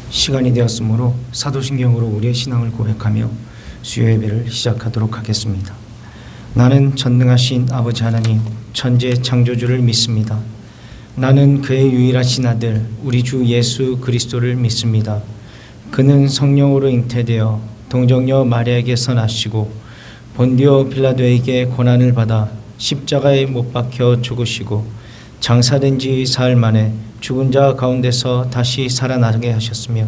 시간이 되었으므로 사도신경으로 우리의 신앙을 고백하며 수요 예배를 시작하도록 하겠습니다. 나는 전능하신 아버지 하나님 천재 창조주를 믿습니다. 나는 그의 유일하신 아들 우리 주 예수 그리스도를 믿습니다. 그는 성령으로 잉태되어 동정녀 마리아에게서 나시고 본디오 빌라도에게 고난을 받아 십자가에 못 박혀 죽으시고 장사된 지 사흘 만에 죽은 자 가운데서 다시 살아나게 하셨으며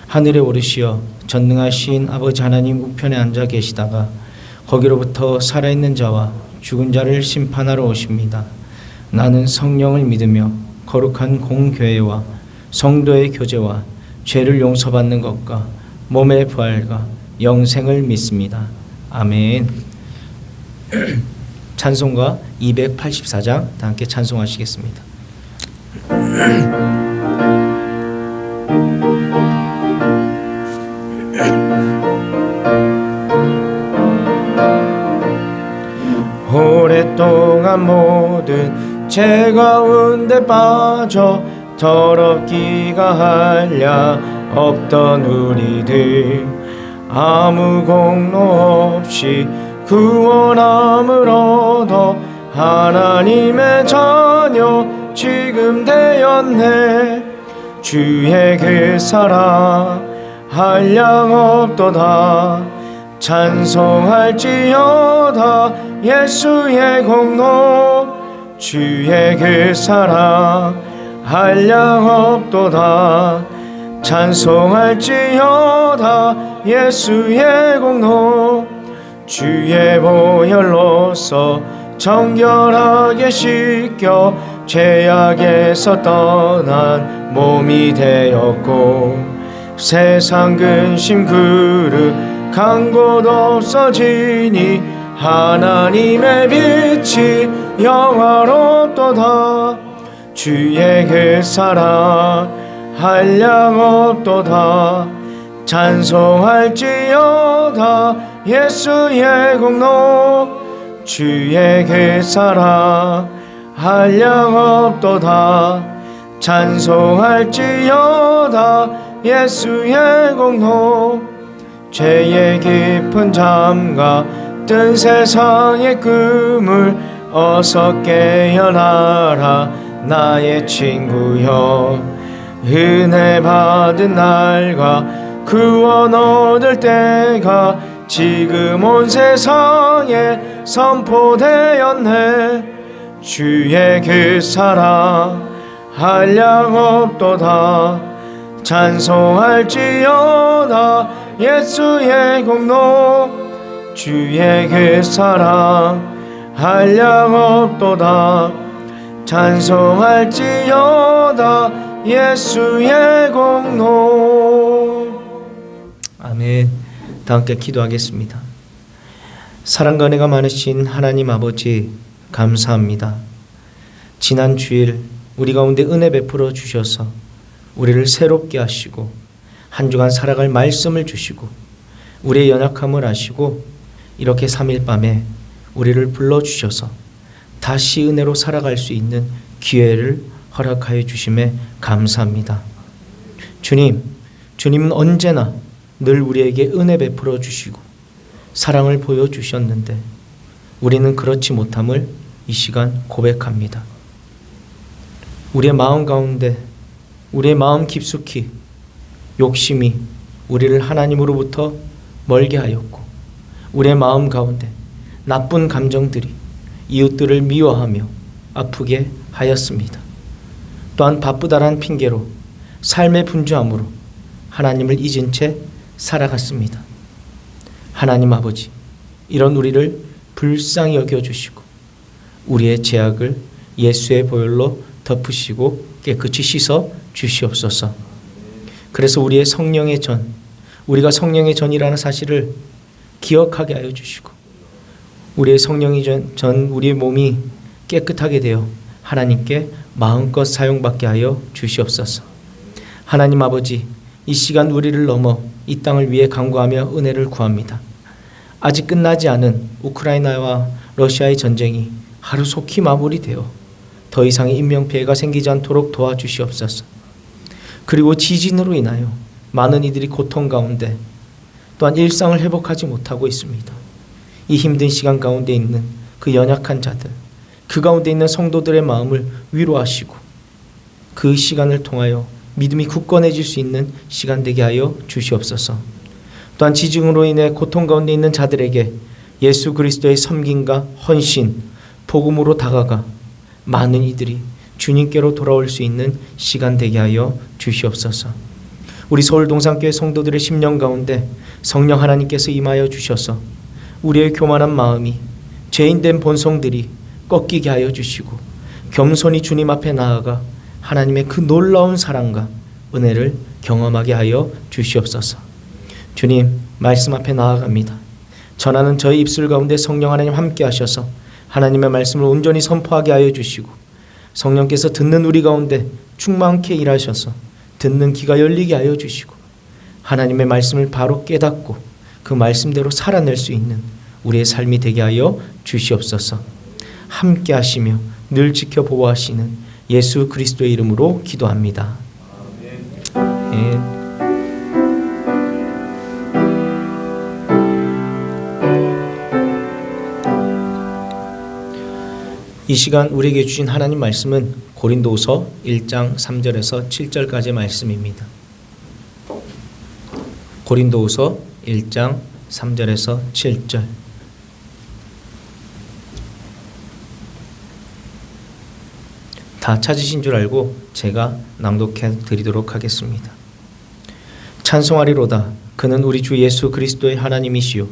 하늘에 오르시어 전능하신 아버지 하나님 우편에 앉아 계시다가 거기로부터 살아있는 자와 죽은 자를 심판하러 오십니다. 나는 성령을 믿으며 거룩한 공교회와 성도의 교제와 죄를 용서받는 것과 몸의 부활과 영생을 믿습니다. 아멘. 찬송가 284장 다 함께 찬송하시겠습니다. 오랫동안 모든 죄 가운데 빠져 더럽기가 한량 없던 우리들 아무 공로 없이 구원함을 얻어 하나님의 자녀 지금 되었네. 주의 그 사랑 한량 없도다. 찬송할지어다 예수의 공로. 주의 그 사랑 한량 없도다. 찬송할지어다 예수의 공로. 주의 보혈로서 정결하게 씻겨 죄악에서 떠난 몸이 되었고 세상 근심 그릇 간 곳 없어지니 하나님의 빛이 영화롭도다. 주의 그 사랑 한량 없도다. 찬송할지어다 예수의 공로. 주의 그 사랑 한량 없도다. 찬송할지어다 예수의 공로. 죄의 깊은 잠가 뜬 세상의 꿈을 어서 깨어나라 나의 친구여. 은혜 받은 날과 구원 얻을 때가 지금 온 세상에 선포되었네. 주의 그 사랑 한량 없도다. 찬송할지어다 예수의 공로. 주의 그 사랑 한량 없도다. 찬송할지어다 예수의 공로. 아멘. 다 함께 기도하겠습니다. 사랑과 은혜가 많으신 하나님 아버지 감사합니다. 지난 주일 우리 가운데 은혜 베풀어 주셔서 우리를 새롭게 하시고 한 주간 살아갈 말씀을 주시고 우리의 연약함을 아시고 이렇게 3일 밤에 우리를 불러주셔서 다시 은혜로 살아갈 수 있는 기회를 허락하여 주심에 감사합니다. 주님은 언제나 늘 우리에게 은혜 베풀어 주시고 사랑을 보여주셨는데 우리는 그렇지 못함을 이 시간 고백합니다. 우리의 마음 가운데 우리의 마음 깊숙이 욕심이 우리를 하나님으로부터 멀게 하였고 우리의 마음 가운데 나쁜 감정들이 이웃들을 미워하며 아프게 하였습니다. 또한 바쁘다란 핑계로 삶의 분주함으로 하나님을 잊은 채 살아갔습니다. 하나님 아버지, 이런 우리를 불쌍히 여겨주시고 우리의 죄악을 예수의 보혈로 덮으시고 깨끗이 씻어 주시옵소서. 그래서 우리의 성령의 전, 우리가 성령의 전이라는 사실을 기억하게 하여 주시고 우리의 성령의 전 우리의 몸이 깨끗하게 되어 하나님께 마음껏 사용받게 하여 주시옵소서. 하나님 아버지, 이 시간 우리를 넘어 이 땅을 위해 간구하며 은혜를 구합니다. 아직 끝나지 않은 우크라이나와 러시아의 전쟁이 하루속히 마무리되어 더 이상의 인명피해가 생기지 않도록 도와주시옵소서. 그리고 지진으로 인하여 많은 이들이 고통 가운데 또한 일상을 회복하지 못하고 있습니다. 이 힘든 시간 가운데 있는 그 연약한 자들, 그 가운데 있는 성도들의 마음을 위로하시고 그 시간을 통하여 믿음이 굳건해질 수 있는 시간 되게 하여 주시옵소서. 또한 지증으로 인해 고통 가운데 있는 자들에게 예수 그리스도의 섬김과 헌신, 복음으로 다가가 많은 이들이 주님께로 돌아올 수 있는 시간 되게 하여 주시옵소서. 우리 서울 동산교회 성도들의 심령 가운데 성령 하나님께서 임하여 주셔서 우리의 교만한 마음이 죄인된 본성들이 꺾이게 하여 주시고 겸손히 주님 앞에 나아가 하나님의 그 놀라운 사랑과 은혜를 경험하게 하여 주시옵소서. 주님, 말씀 앞에 나아갑니다. 전하는 저희 입술 가운데 성령 하나님 함께 하셔서 하나님의 말씀을 온전히 선포하게 하여 주시고 성령께서 듣는 우리 가운데 충만케 일하셔서 듣는 귀가 열리게 하여 주시고 하나님의 말씀을 바로 깨닫고 그 말씀대로 살아낼 수 있는 우리의 삶이 되게 하여 주시옵소서. 함께 하시며 늘 지켜 보호하시는 예수 그리스도의 이름으로 기도합니다. 아멘. 이 시간 우리에게 주신 하나님 말씀은 고린도후서 1장 3절에서 7절까지의 말씀입니다. 고린도후서 1장 3절에서 7절. 다 찾으신 줄 알고 제가 낭독해 드리도록 하겠습니다. 찬송하리로다. 그는 우리 주 예수 그리스도의 하나님이시요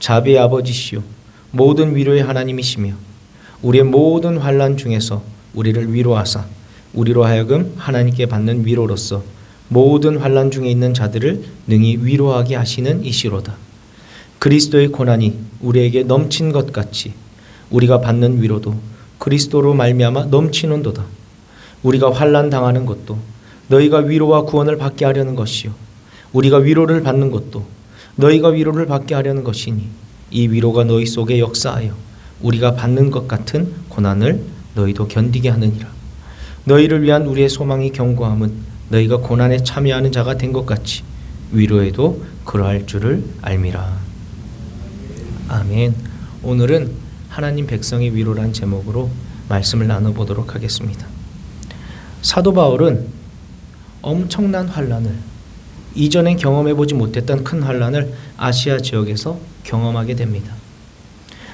자비의 아버지시요 모든 위로의 하나님이시며 우리의 모든 환난 중에서 우리를 위로하사 우리로 하여금 하나님께 받는 위로로서 모든 환난 중에 있는 자들을 능히 위로하게 하시는 이시로다. 그리스도의 고난이 우리에게 넘친 것 같이 우리가 받는 위로도 그리스도로 말미암아 넘치는도다. 우리가 환난 당하는 것도 너희가 위로와 구원을 받게 하려는 것이요 우리가 위로를 받는 것도 너희가 위로를 받게 하려는 것이니 이 위로가 너희 속에 역사하여 우리가 받는 것 같은 고난을 너희도 견디게 하느니라. 너희를 위한 우리의 소망이 견고함은 너희가 고난에 참여하는 자가 된 것 같이 위로에도 그러할 줄을 알미라. 아멘. 오늘은 하나님 백성의 위로란 제목으로 말씀을 나눠보도록 하겠습니다. 사도 바울은 엄청난 환난을, 이전에 경험해보지 못했던 큰 환난을 아시아 지역에서 경험하게 됩니다.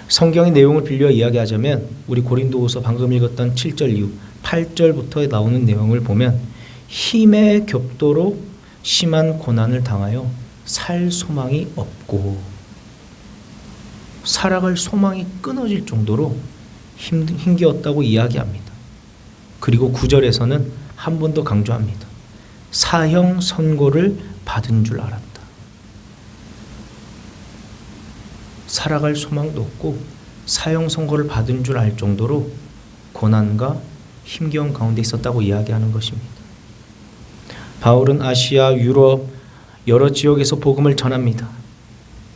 성경의 내용을 빌려 이야기하자면 우리 고린도후서 방금 읽었던 7절 이후 8절부터 나오는 내용을 보면 힘의 격도로 심한 고난을 당하여 살 소망이 없고 살아갈 소망이 끊어질 정도로 힘겨웠다고 이야기합니다. 그리고 9절에서는 한 번 더 강조합니다. 사형 선고를 받은 줄 알았다. 살아갈 소망도 없고 사형 선고를 받은 줄 알 정도로 고난과 힘겨움 가운데 있었다고 이야기하는 것입니다. 바울은 아시아, 유럽 여러 지역에서 복음을 전합니다.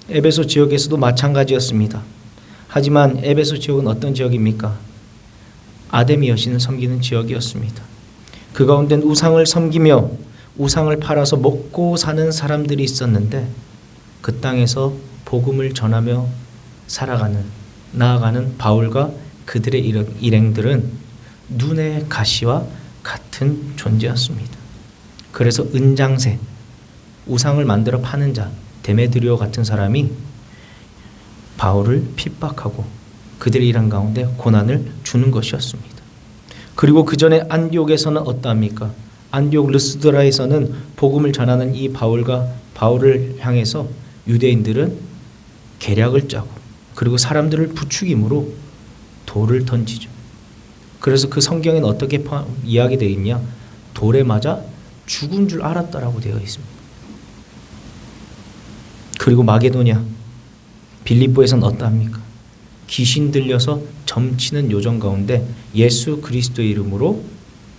에베소 지역에서도 마찬가지였습니다. 하지만 에베소 지역은 어떤 지역입니까? 아데미 여신을 섬기는 지역이었습니다. 그 가운데는 우상을 섬기며 우상을 팔아서 먹고 사는 사람들이 있었는데 그 땅에서 복음을 전하며 살아가는, 나아가는 바울과 그들의 일행들은 눈의 가시와 같은 존재였습니다. 그래서 은장세, 우상을 만들어 파는 자, 데메드리오 같은 사람이 바울을 핍박하고 그들의 일행 가운데 고난을 주는 것이었습니다. 그리고 그 전에 안디옥에서는 어떠합니까? 안디옥 르스드라에서는 복음을 전하는 이 바울을 향해서 유대인들은 계략을 짜고 그리고 사람들을 부추김으로 돌을 던지죠. 그래서 그 성경에는 어떻게 이야기되어 있냐? 돌에 맞아 죽은 줄 알았다라고 되어 있습니다. 그리고 마게도냐, 빌립보에서는 어떠합니까? 귀신 들려서 점치는 요정 가운데 예수 그리스도의 이름으로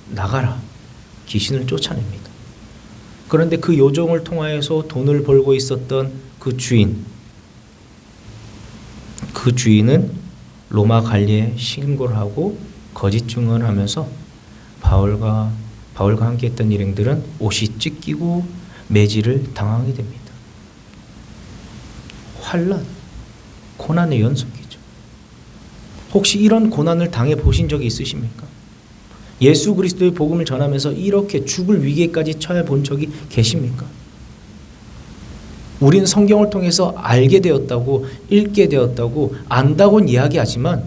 나가라. 귀신을 쫓아냅니다. 그런데 그 요정을 통하여서 돈을 벌고 있었던 그 주인은 로마 관리에 신고를 하고 거짓 증언을 하면서 바울과 함께 했던 일행들은 옷이 찢기고 매질을 당하게 됩니다. 환난, 고난의 연속이죠. 혹시 이런 고난을 당해 보신 적이 있으십니까? 예수 그리스도의 복음을 전하면서 이렇게 죽을 위기에까지 처해 본 적이 계십니까? 우리는 성경을 통해서 알게 되었다고, 읽게 되었다고, 안다고는 이야기하지만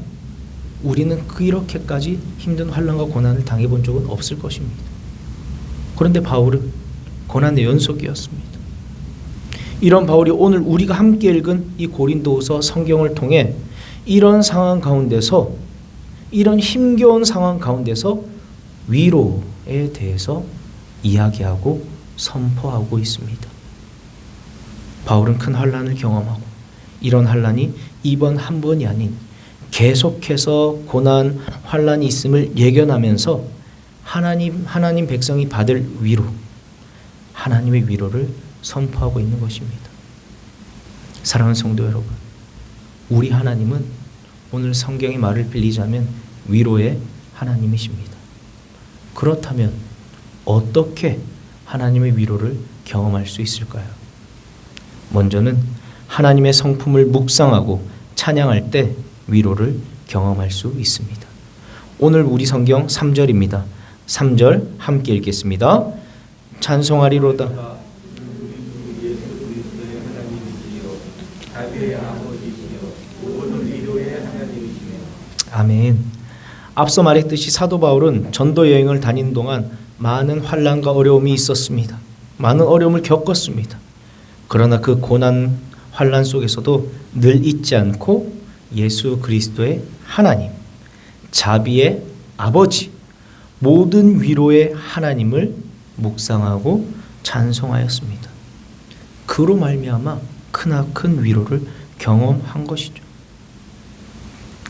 우리는 이렇게까지 힘든 환난과 고난을 당해본 적은 없을 것입니다. 그런데 바울은 고난의 연속이었습니다. 이런 바울이 오늘 우리가 함께 읽은 이 고린도후서 성경을 통해 이런 상황 가운데서, 이런 힘겨운 상황 가운데서 위로에 대해서 이야기하고 선포하고 있습니다. 바울은 큰 환난을 경험하고 이런 환난이 이번 한 번이 아닌 계속해서 고난, 환난이 있음을 예견하면서 하나님 백성이 받을 위로, 하나님의 위로를 선포하고 있는 것입니다. 사랑하는 성도 여러분, 우리 하나님은 오늘 성경의 말을 빌리자면 위로의 하나님이십니다. 그렇다면 어떻게 하나님의 위로를 경험할 수 있을까요? 먼저는 하나님의 성품을 묵상하고 찬양할 때 위로를 경험할 수 있습니다. 오늘 우리 성경 3절입니다. 3절 함께 읽겠습니다. 찬송하리로다. 아멘. 앞서 말했듯이 사도 바울은 전도 여행을 다니는 동안 많은 환난과 어려움이 있었습니다. 많은 어려움을 겪었습니다. 그러나 그 고난, 환난 속에서도 늘 잊지 않고 예수 그리스도의 하나님, 자비의 아버지, 모든 위로의 하나님을 묵상하고 찬송하였습니다. 그로 말미암아 크나큰 위로를 경험한 것이죠.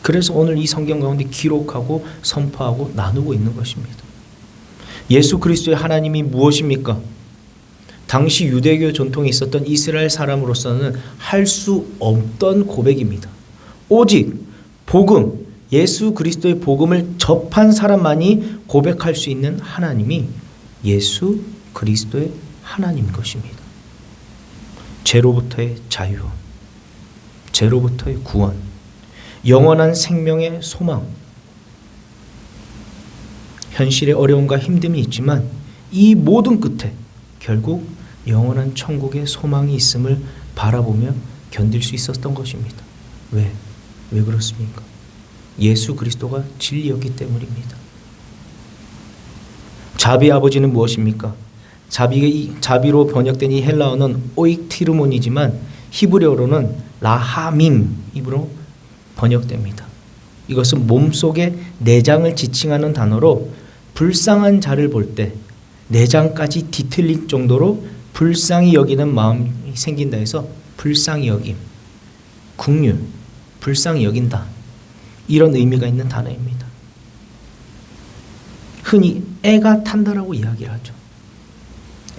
그래서 오늘 이 성경 가운데 기록하고 선포하고 나누고 있는 것입니다. 예수 그리스도의 하나님이 무엇입니까? 당시 유대교 전통에 있었던 이스라엘 사람으로서는 할 수 없던 고백입니다. 오직 복음, 예수 그리스도의 복음을 접한 사람만이 고백할 수 있는 하나님이 예수 그리스도의 하나님인 것입니다. 죄로부터의 자유, 죄로부터의 구원, 영원한 생명의 소망. 현실의 어려움과 힘듦이 있지만 이 모든 끝에 결국 영원한 천국의 소망이 있음을 바라보며 견딜 수 있었던 것입니다. 왜 그렇습니까? 예수 그리스도가 진리였기 때문입니다. 자비의 아버지는 무엇입니까? 자비로 번역된 이 헬라어는 오익티르몬이지만 히브리어로는 라하밈으로 번역됩니다. 이것은 몸속의 내장을 지칭하는 단어로 불쌍한 자를 볼 때 내장까지 뒤틀릴 정도로 불쌍히 여기는 마음이 생긴다 해서 불쌍히 여김, 긍휼, 불쌍히 여긴다, 이런 의미가 있는 단어입니다. 흔히 애가 탄다라고 이야기를 하죠.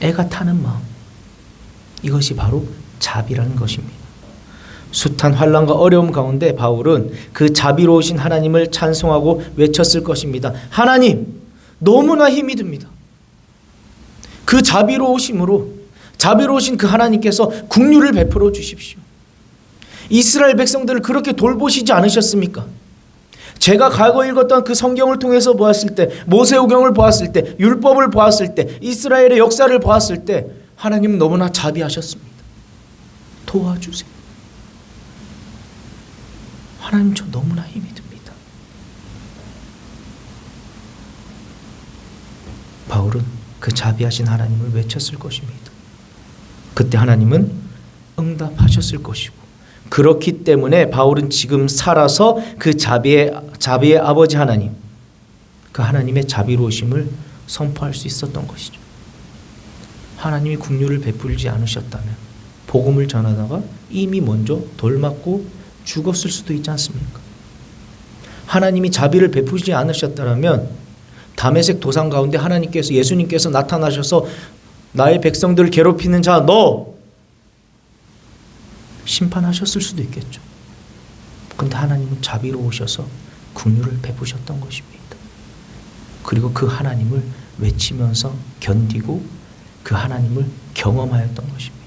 애가 타는 마음, 이것이 바로 자비라는 것입니다. 숱한 환난과 어려움 가운데 바울은 그 자비로우신 하나님을 찬송하고 외쳤을 것입니다. 하나님, 너무나 힘이 듭니다. 그 자비로우신 그 하나님께서 긍휼을 베풀어 주십시오. 이스라엘 백성들을 그렇게 돌보시지 않으셨습니까? 제가 과거 읽었던 그 성경을 통해서 보았을 때, 모세오경을 보았을 때, 율법을 보았을 때, 이스라엘의 역사를 보았을 때 하나님은 너무나 자비하셨습니다. 도와주세요. 하나님, 저 너무나 힘이 듭니다. 바울은 그 자비하신 하나님을 외쳤을 것입니다. 그때 하나님은 응답하셨을 것이고, 그렇기 때문에 바울은 지금 살아서 그 자비의 아버지 하나님, 그 하나님의 자비로우심을 선포할 수 있었던 것이죠. 하나님이 긍휼을 베풀지 않으셨다면 복음을 전하다가 이미 먼저 돌 맞고 죽었을 수도 있지 않습니까? 하나님이 자비를 베푸지 않으셨다면 다메섹 도상 가운데 하나님께서, 예수님께서 나타나셔서 나의 백성들을 괴롭히는 자 너 심판하셨을 수도 있겠죠. 그런데 하나님은 자비로우셔서 긍휼을 베푸셨던 것입니다. 그리고 그 하나님을 외치면서 견디고 그 하나님을 경험하였던 것입니다.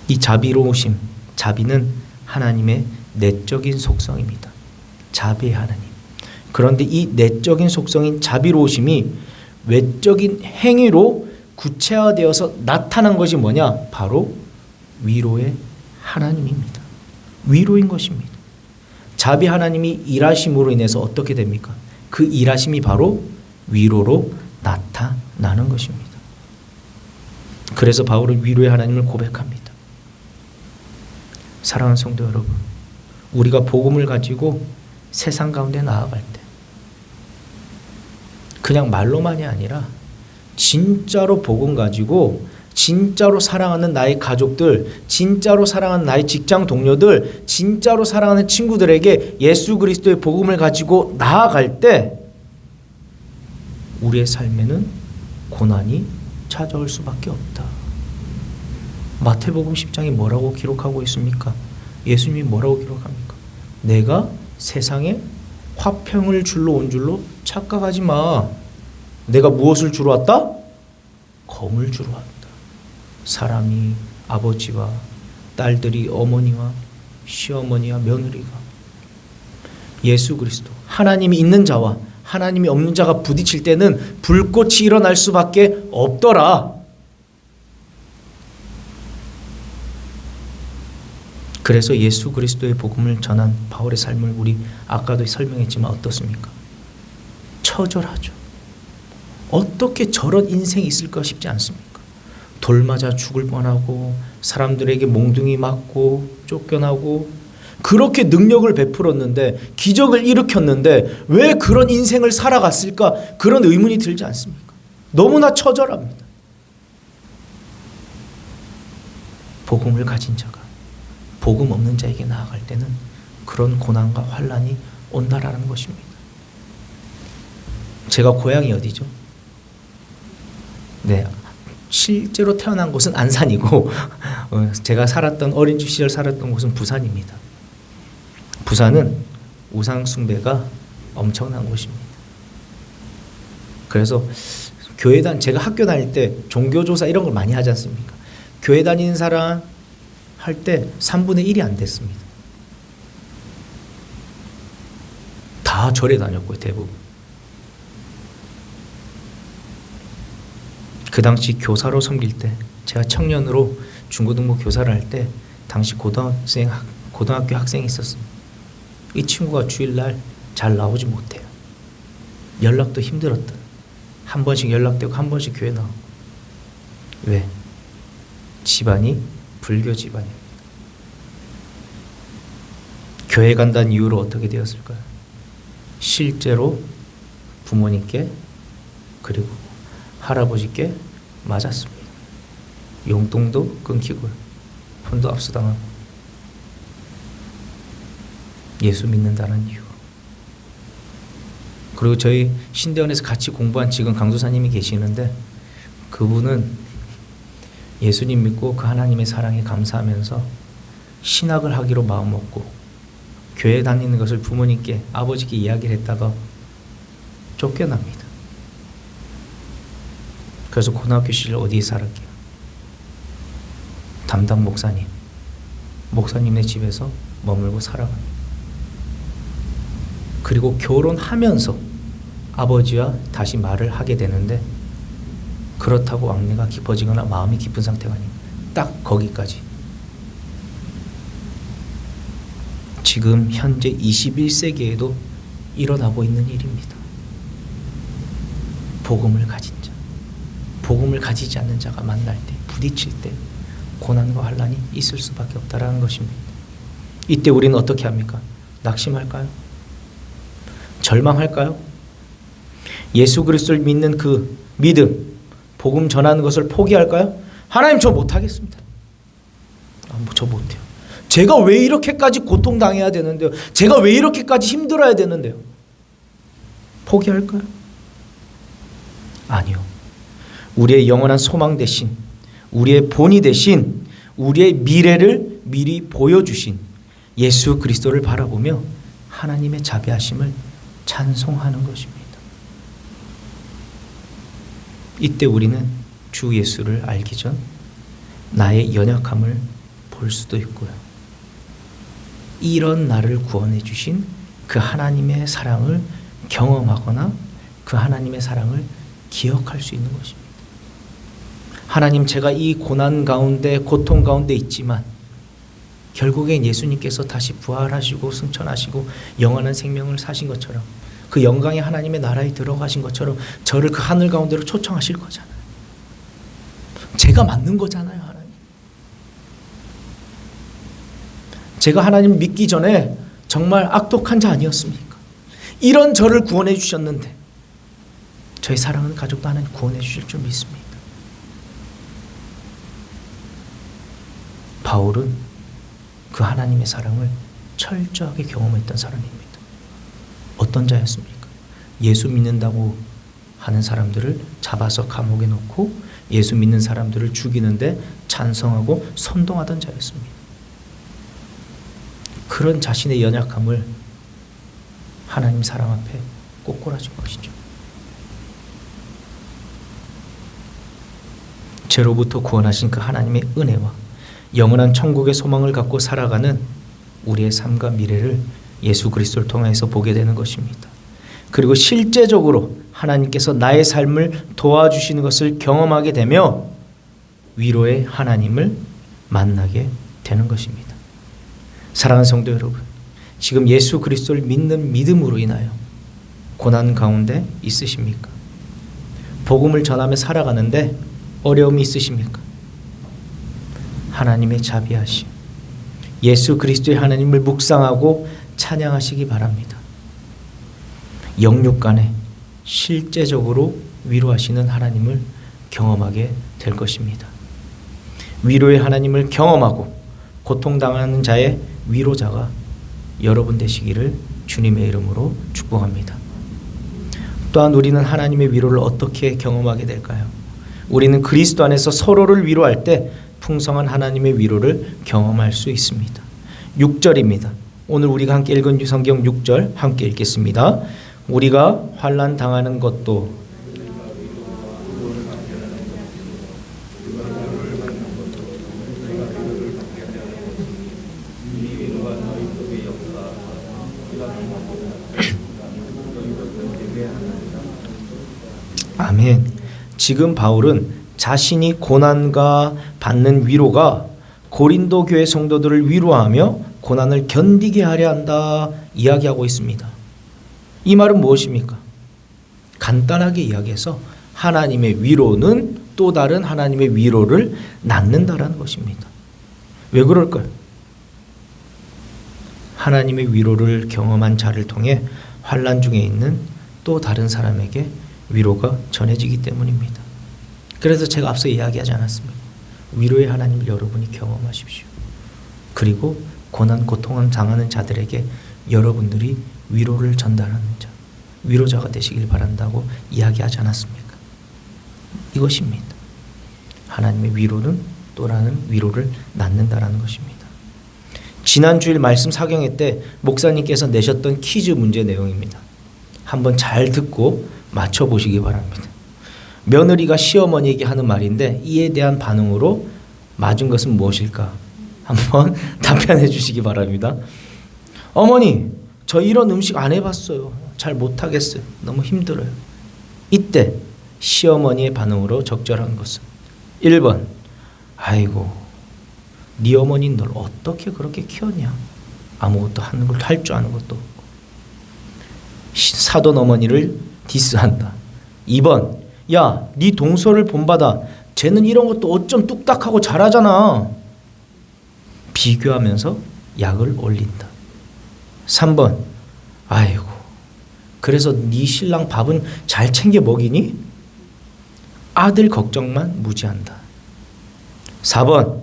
이 자비로우심, 자비는 하나님의 내적인 속성입니다. 자비의 하나님. 그런데 이 내적인 속성인 자비로우심이 외적인 행위로 구체화되어서 나타난 것이 뭐냐? 바로 위로의 하나님입니다. 위로인 것입니다. 자비 하나님이 일하심으로 인해서 어떻게 됩니까? 그 일하심이 바로 위로로 나타나는 것입니다. 그래서 바울은 위로의 하나님을 고백합니다. 사랑하는 성도 여러분, 우리가 복음을 가지고 세상 가운데 나아갈 때 그냥 말로만이 아니라 진짜로 복음 가지고 진짜로 사랑하는 나의 가족들, 진짜로 사랑하는 나의 직장 동료들, 진짜로 사랑하는 친구들에게 예수 그리스도의 복음을 가지고 나아갈 때 우리의 삶에는 고난이 찾아올 수밖에 없다. 마태복음 10장이 뭐라고 기록하고 있습니까? 예수님이 뭐라고 기록합니까? 내가 세상에 화평을 주러 온 줄로 착각하지 마. 내가 무엇을 주러 왔다? 검을 주러 왔다. 사람이 아버지와 딸들이 어머니와 시어머니와 며느리가 예수 그리스도 하나님이 있는 자와 하나님이 없는 자가 부딪힐 때는 불꽃이 일어날 수밖에 없더라. 그래서 예수 그리스도의 복음을 전한 바울의 삶을 우리 아까도 설명했지만 어떻습니까? 처절하죠. 어떻게 저런 인생이 있을까 싶지 않습니까? 돌 맞아 죽을 뻔하고 사람들에게 몽둥이 맞고 쫓겨나고 그렇게 능력을 베풀었는데 기적을 일으켰는데 왜 그런 인생을 살아갔을까? 그런 의문이 들지 않습니까? 너무나 처절합니다. 복음을 가진 자가 복음 없는 자에게 나아갈 때는 그런 고난과 환난이 온다라는 것입니다. 제가 고향이 어디죠? 네, 실제로 태어난 곳은 안산이고 제가 살았던 어린 시절 살았던 곳은 부산입니다. 부산은 우상 숭배가 엄청난 곳입니다. 그래서 제가 학교 다닐 때 종교조사 이런 걸 많이 하지 않습니까? 교회 다니는 사람 할 때 3분의 1이 안 됐습니다. 다 절에 다녔고요, 대부분. 그 당시 교사로 섬길 때 제가 청년으로 중고등부 교사를 할 때 당시 고등학교 학생이 있었습니다. 이 친구가 주일날 잘 나오지 못해요. 연락도 힘들었던. 한 번씩 연락되고 한 번씩 교회 나오고. 왜? 집안이 불교 집안입니다. 교회 간다는 이유로 어떻게 되었을까요? 실제로 부모님께 그리고 할아버지께 맞았습니다. 용돈도 끊기고요. 돈도 압수당하고. 예수 믿는다는 이유로. 그리고 저희 신대원에서 같이 공부한 지금 강도사님이 계시는데 그분은 예수님 믿고 그 하나님의 사랑에 감사하면서 신학을 하기로 마음먹고 교회 다니는 것을 부모님께 아버지께 이야기를 했다가 쫓겨납니다. 그래서 고등학교 시절 어디에 살았게요? 담당 목사님네 집에서 머물고 살아갑니다. 그리고 결혼하면서 아버지와 다시 말을 하게 되는데 그렇다고 왕래가 깊어지거나 마음이 깊은 상태가 아닙니다. 딱 거기까지. 지금 현재 21세기에도 일어나고 있는 일입니다. 복음을 가진 자, 복음을 가지지 않는 자가 만날 때, 부딪힐 때 고난과 환난이 있을 수밖에 없다라는 것입니다. 이때 우리는 어떻게 합니까? 낙심할까요? 절망할까요? 예수 그리스도를 믿는 그 믿음, 복음 전하는 것을 포기할까요? 하나님 저 못하겠습니다. 저 못해요. 제가 왜 이렇게까지 고통당해야 되는데요? 제가 왜 이렇게까지 힘들어야 되는데요? 포기할까요? 아니요. 우리의 영원한 소망 대신, 우리의 본이 대신, 우리의 미래를 미리 보여주신 예수 그리스도를 바라보며 하나님의 자비하심을 찬송하는 것입니다. 이때 우리는 주 예수를 알기 전 나의 연약함을 볼 수도 있고요. 이런 나를 구원해 주신 그 하나님의 사랑을 경험하거나 그 하나님의 사랑을 기억할 수 있는 것입니다. 하나님, 제가 이 고난 가운데 고통 가운데 있지만 결국엔 예수님께서 다시 부활하시고 승천하시고 영원한 생명을 사신 것처럼 그 영광의 하나님의 나라에 들어가신 것처럼 저를 그 하늘 가운데로 초청하실 거잖아요. 제가 맞는 거잖아요, 하나님. 제가 하나님 믿기 전에 정말 악독한 자 아니었습니까? 이런 저를 구원해 주셨는데 저희 사랑하는 가족도 하나님 구원해 주실 줄 믿습니다. 바울은 그 하나님의 사랑을 철저하게 경험했던 사람입니다. 어떤 자였습니까? 예수 믿는다고 하는 사람들을 잡아서 감옥에 넣고 예수 믿는 사람들을 죽이는데 찬성하고 선동하던 자였습니다. 그런 자신의 연약함을 하나님 사랑 앞에 꼬꾸라진 것이죠. 죄로부터 구원하신 그 하나님의 은혜와 영원한 천국의 소망을 갖고 살아가는 우리의 삶과 미래를 예수 그리스도를 통해서 보게 되는 것입니다. 그리고 실제적으로 하나님께서 나의 삶을 도와주시는 것을 경험하게 되며 위로의 하나님을 만나게 되는 것입니다. 사랑하는 성도 여러분, 지금 예수 그리스도를 믿는 믿음으로 인하여 고난 가운데 있으십니까? 복음을 전하며 살아가는데 어려움이 있으십니까? 하나님의 자비하심, 예수 그리스도의 하나님을 묵상하고 찬양하시기 바랍니다. 영육간에 실제적으로 위로하시는 하나님을 경험하게 될 것입니다. 위로의 하나님을 경험하고 고통당하는 자의 위로자가 여러분 되시기를 주님의 이름으로 축복합니다. 또한 우리는 하나님의 위로를 어떻게 경험하게 될까요? 우리는 그리스도 안에서 서로를 위로할 때 풍성한 하나님의 위로를 경험할 수 있습니다. 6절입니다. 오늘 우리가 함께 읽은 성경 6절 함께 읽겠습니다. 우리가 환난 당하는 것도 아멘. 지금 바울은 자신이 고난과 받는 위로가 고린도 교회 성도들을 위로하며 고난을 견디게 하려 한다 이야기하고 있습니다. 이 말은 무엇입니까? 간단하게 이야기해서 하나님의 위로는 또 다른 하나님의 위로를 낳는다라는 것입니다. 왜 그럴까요? 하나님의 위로를 경험한 자를 통해 환난 중에 있는 또 다른 사람에게 위로가 전해지기 때문입니다. 그래서 제가 앞서 이야기하지 않았습니까? 위로의 하나님을 여러분이 경험하십시오. 그리고 고난, 고통을 당하는 자들에게 여러분들이 위로를 전달하는 자, 위로자가 되시길 바란다고 이야기하지 않았습니까? 이것입니다. 하나님의 위로는 또 다른 위로를 낳는다라는 것입니다. 지난 주일 말씀 사경회 때 목사님께서 내셨던 퀴즈 문제 내용입니다. 한번 잘 듣고 맞춰보시기 바랍니다. 며느리가 시어머니에게 하는 말인데 이에 대한 반응으로 맞은 것은 무엇일까? 한번 답변해 주시기 바랍니다. 어머니, 저 이런 음식 안 해봤어요. 잘 못하겠어요. 너무 힘들어요. 이때 시어머니의 반응으로 적절한 것은 1번, 아이고, 네 어머니는 널 어떻게 그렇게 키웠냐? 아무것도 하는 걸 할 줄 아는 것도 없고. 사돈 어머니를 디스한다. 2번, 야, 네 동서를 본받아. 쟤는 이런 것도 어쩜 뚝딱하고 잘하잖아. 비교하면서 약을 올린다. 3번, 아이고, 그래서 네 신랑 밥은 잘 챙겨 먹이니? 아들 걱정만 무지한다. 4번,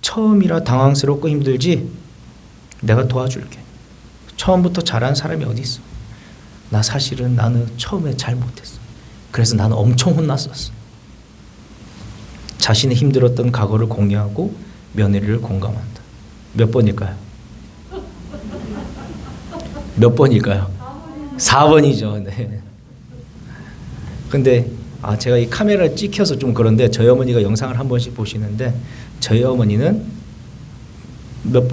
처음이라 당황스럽고 힘들지? 내가 도와줄게. 처음부터 잘한 사람이 어디 있어? 나 사실은 나는 처음에 잘 못했어. 그래서 나는 엄청 혼났었어. 자신의 힘들었던 과거를 공유하고 며느리를 공감한다. 몇 번일까요? 몇 번일까요? 4번이죠. 네. 근데 제가 이 카메라를 찍혀서 좀 그런데 저희 어머니가 영상을 한 번씩 보시는데 저희 어머니는 몇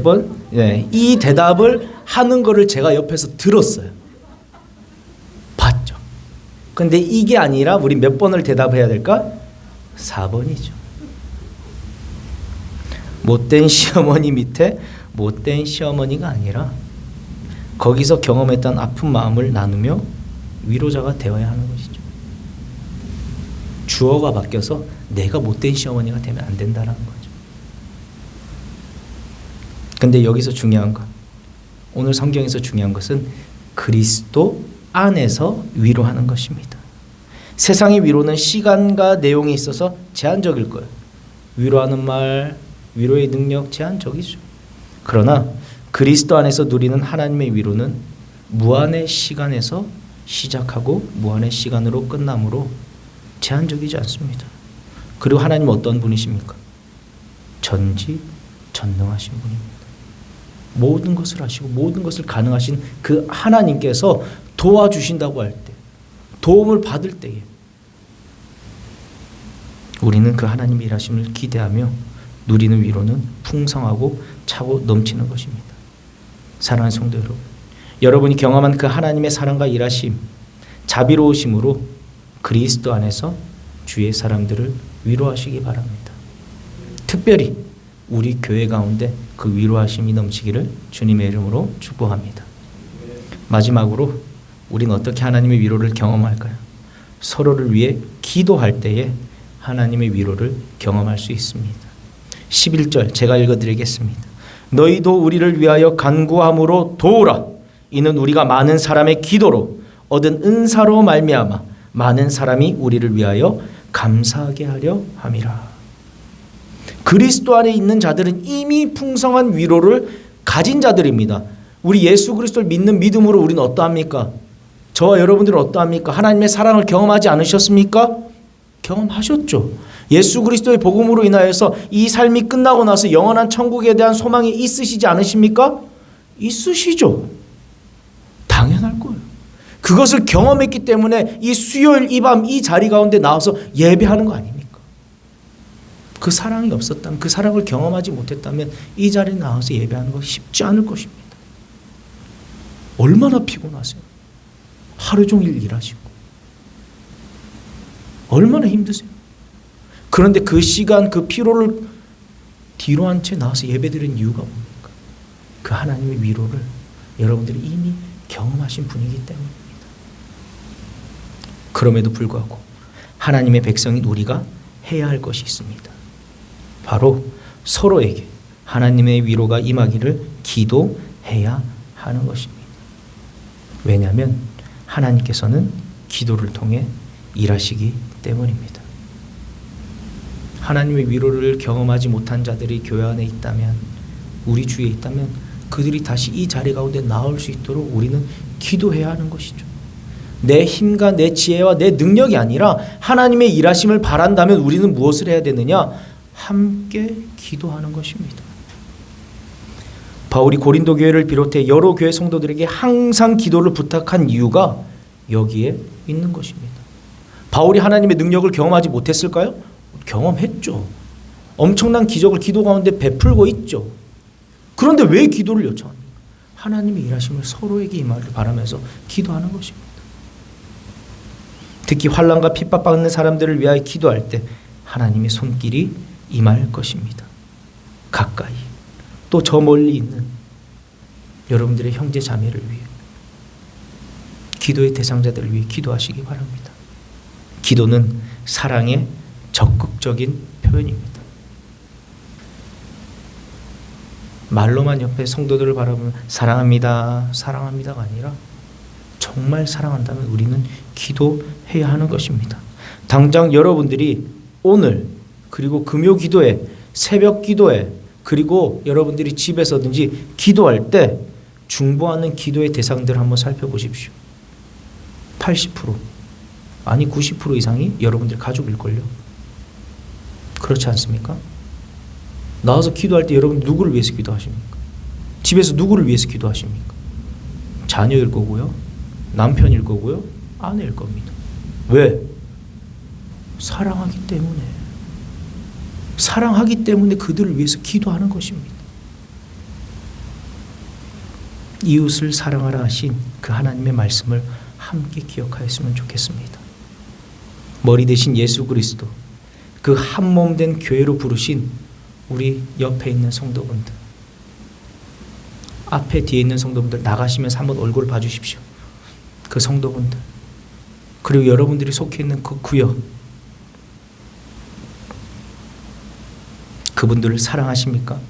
번? 네, 이 대답을 하는 거를 제가 옆에서 들었어요. 봤죠. 근데 이게 아니라 우리 몇 번을 대답해야 될까? 4번이죠. 못된 시어머니 밑에 못된 시어머니가 아니라 거기서 경험했던 아픈 마음을 나누며 위로자가 되어야 하는 것이죠. 주어가 바뀌어서 내가 못된 시어머니가 되면 안 된다는 거죠. 근데 여기서 중요한 것, 오늘 성경에서 중요한 것은 그리스도 안에서 위로하는 것입니다. 세상의 위로는 시간과 내용에 있어서 제한적일 거예요. 위로하는 말, 위로의 능력 제한적이죠. 그러나 그리스도 안에서 누리는 하나님의 위로는 무한의 시간에서 시작하고 무한의 시간으로 끝나므로 제한적이지 않습니다. 그리고 하나님은 어떤 분이십니까? 전지전능하신 분입니다. 모든 것을 하시고 모든 것을 가능하신 그 하나님께서 도와주신다고 할 때, 도움을 받을 때에 우리는 그 하나님의 일하심을 기대하며 누리는 위로는 풍성하고 차고 넘치는 것입니다. 사랑하는 성도 여러분, 여러분이 경험한 그 하나님의 사랑과 일하심, 자비로우심으로 그리스도 안에서 주의 사람들을 위로하시기 바랍니다. 특별히 우리 교회 가운데 그 위로하심이 넘치기를 주님의 이름으로 축복합니다. 마지막으로 우리는 어떻게 하나님의 위로를 경험할까요? 서로를 위해 기도할 때에 하나님의 위로를 경험할 수 있습니다. 11절 제가 읽어드리겠습니다. 너희도 우리를 위하여 간구함으로 도우라. 이는 우리가 많은 사람의 기도로 얻은 은사로 말미암아 많은 사람이 우리를 위하여 감사하게 하려 함이라. 그리스도 안에 있는 자들은 이미 풍성한 위로를 가진 자들입니다. 우리 예수 그리스도를 믿는 믿음으로 우리는 어떠합니까? 저와 여러분들은 어떠합니까? 하나님의 사랑을 경험하지 않으셨습니까? 경험하셨죠. 예수 그리스도의 복음으로 인하여서 이 삶이 끝나고 나서 영원한 천국에 대한 소망이 있으시지 않으십니까? 있으시죠. 당연할 거예요. 그것을 경험했기 때문에 이 수요일 이 밤 이 자리 가운데 나와서 예배하는 거 아닙니까? 그 사랑이 없었다면, 그 사랑을 경험하지 못했다면 이 자리에 나와서 예배하는 거 쉽지 않을 것입니다. 얼마나 피곤하세요? 하루 종일 일하시고 얼마나 힘드세요? 그런데 그 시간, 그 피로를 뒤로 한 채 나와서 예배드리는 이유가 뭡니까? 그 하나님의 위로를 여러분들이 이미 경험하신 분이기 때문입니다. 그럼에도 불구하고 하나님의 백성인 우리가 해야 할 것이 있습니다. 바로 서로에게 하나님의 위로가 임하기를 기도해야 하는 것입니다. 왜냐하면 하나님께서는 기도를 통해 일하시기 때문입니다. 하나님의 위로를 경험하지 못한 자들이 교회 안에 있다면, 우리 주위에 있다면 그들이 다시 이 자리 가운데 나올 수 있도록 우리는 기도해야 하는 것이죠. 내 힘과 내 지혜와 내 능력이 아니라 하나님의 일하심을 바란다면 우리는 무엇을 해야 되느냐? 함께 기도하는 것입니다. 바울이 고린도 교회를 비롯해 여러 교회 성도들에게 항상 기도를 부탁한 이유가 여기에 있는 것입니다. 바울이 하나님의 능력을 경험하지 못했을까요? 경험했죠. 엄청난 기적을 기도 가운데 베풀고 있죠. 그런데 왜 기도를 요청합니까? 하나님의 일하심을 서로에게 임하기를 바라면서 기도하는 것입니다. 특히 환난과 핍박받는 사람들을 위하여 기도할 때 하나님의 손길이 임할 것입니다. 가까이, 또 저 멀리 있는 여러분들의 형제 자매를 위해, 기도의 대상자들을 위해 기도하시기 바랍니다. 기도는 사랑의 적극적인 표현입니다. 말로만 옆에 성도들을 바라보면 사랑합니다, 사랑합니다가 아니라 정말 사랑한다면 우리는 기도해야 하는 것입니다. 당장 여러분들이 오늘 그리고 금요 기도회, 새벽 기도회, 그리고 여러분들이 집에서든지 기도할 때 중보하는 기도의 대상들을 한번 살펴보십시오. 80% 아니 90% 이상이 여러분들 가족일걸요. 그렇지 않습니까? 나와서 기도할 때 여러분 누구를 위해서 기도하십니까? 집에서 누구를 위해서 기도하십니까? 자녀일 거고요, 남편일 거고요, 아내일 겁니다. 왜? 사랑하기 때문에. 사랑하기 때문에 그들을 위해서 기도하는 것입니다. 이웃을 사랑하라 하신 그 하나님의 말씀을 함께 기억하였으면 좋겠습니다. 머리 대신 예수 그리스도, 그 한 몸 된 교회로 부르신 우리 옆에 있는 성도분들, 앞에 뒤에 있는 성도분들 나가시면서 한번 얼굴을 봐주십시오. 그 성도분들, 그리고 여러분들이 속해 있는 그 구역, 그분들을 사랑하십니까?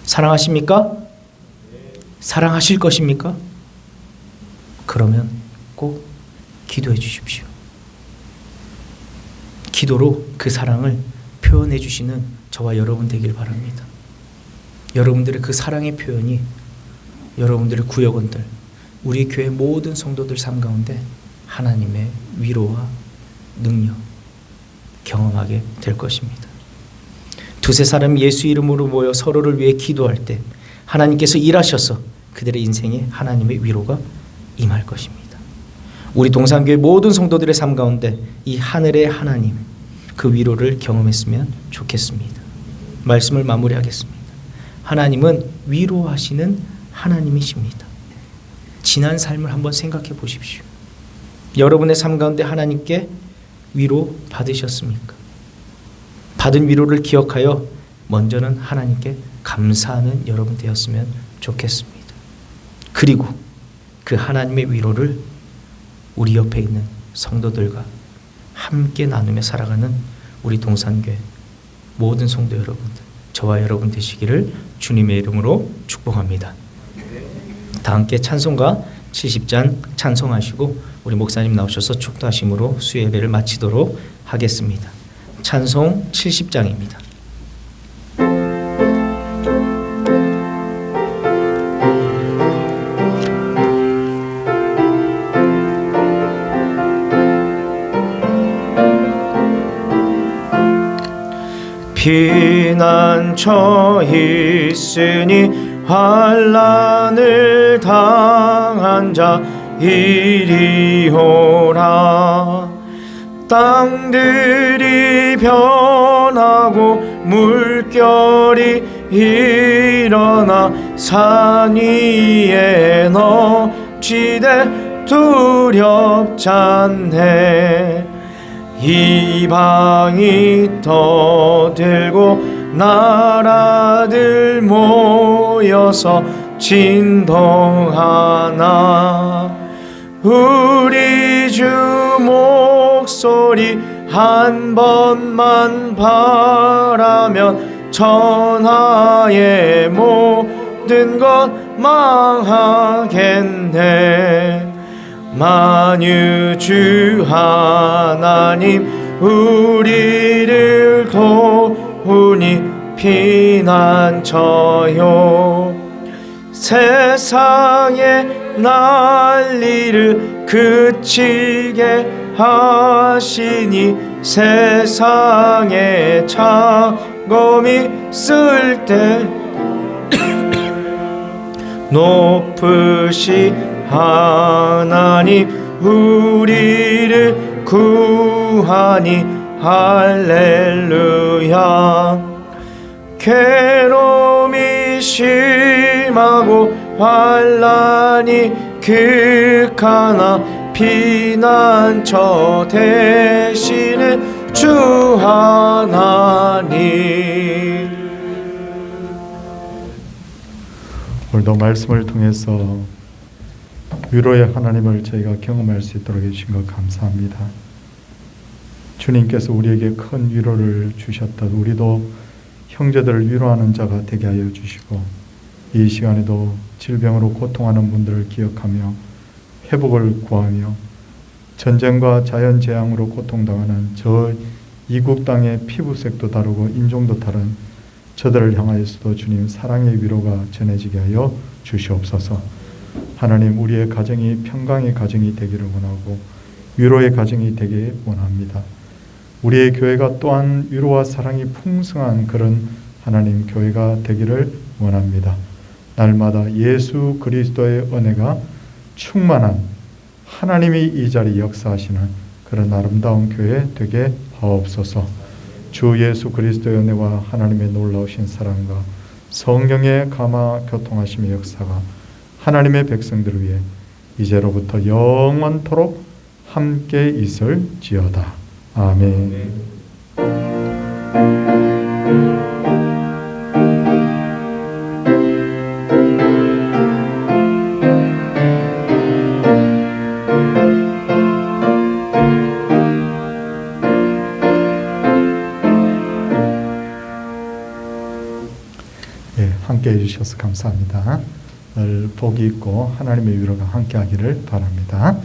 사랑하십니까? 사랑하실 것입니까? 그러면 꼭 기도해 주십시오. 기도로 그 사랑을 표현해 주시는 저와 여러분 되길 바랍니다. 여러분들의 그 사랑의 표현이 여러분들의 구역원들, 우리 교회 모든 성도들 삶 가운데 하나님의 위로와 능력 경험하게 될 것입니다. 두세 사람이 예수 이름으로 모여 서로를 위해 기도할 때 하나님께서 일하셔서 그들의 인생에 하나님의 위로가 임할 것입니다. 우리 동산교회 모든 성도들의 삶 가운데 이 하늘의 하나님, 그 위로를 경험했으면 좋겠습니다. 말씀을 마무리하겠습니다. 하나님은 위로하시는 하나님이십니다. 지난 삶을 한번 생각해 보십시오. 여러분의 삶 가운데 하나님께 위로 받으셨습니까? 받은 위로를 기억하여 먼저는 하나님께 감사하는 여러분 되었으면 좋겠습니다. 그리고 그 하나님의 위로를 우리 옆에 있는 성도들과 함께 나누며 살아가는 우리 동산교회 모든 성도 여러분들, 저와 여러분 되시기를 주님의 이름으로 축복합니다. 다 함께 찬송가 70장 찬송하시고 우리 목사님 나오셔서 축도하심으로 수요 예배를 마치도록 하겠습니다. 찬송 70장입니다. 피난처 있으니 환난을 당한 자 이리 오라. 땅들이 변하고 물결이 일어나 산 위에 넘치되 두렵잖네. 이방이 떠들고 나라들 모여서 진동하나 우리 주 목소리 한 번만 바라면 천하의 모든 것 망하겠네. 만유주 하나님 우리를 도우니 피난처요. 세상의 난리를 그치게 하시니 세상의 창검이 쓸 때 높으시 하나님 우리를 구하니 할렐루야. 괴로움이 심하고 환난이 극하나 피난처 되시는 주 하나님. 오늘도 말씀을 통해서 위로의 하나님을 저희가 경험할 수 있도록 해주신 것 감사합니다. 주님께서 우리에게 큰 위로를 주셨듯 우리도 형제들을 위로하는 자가 되게 하여 주시고 이 시간에도 질병으로 고통하는 분들을 기억하며 회복을 구하며 전쟁과 자연재앙으로 고통당하는 저 이국 땅의 피부색도 다르고 인종도 다른 저들을 향하여서도 주님 사랑의 위로가 전해지게 하여 주시옵소서. 하나님 우리의 가정이 평강의 가정이 되기를 원하고 위로의 가정이 되길 원합니다. 우리의 교회가 또한 위로와 사랑이 풍성한 그런 하나님 교회가 되기를 원합니다. 날마다 예수 그리스도의 은혜가 충만한 하나님이 이 자리에 역사하시는 그런 아름다운 교회 되게 하옵소서. 주 예수 그리스도의 은혜와 하나님의 놀라우신 사랑과 성령의 감화 교통하심의 역사가 하나님의 백성들을 위해 이제로부터 영원토록 함께 있을지어다. 아멘. 함께 해주셔서 감사합니다. 늘 복이 있고 하나님의 위로가 함께하기를 바랍니다.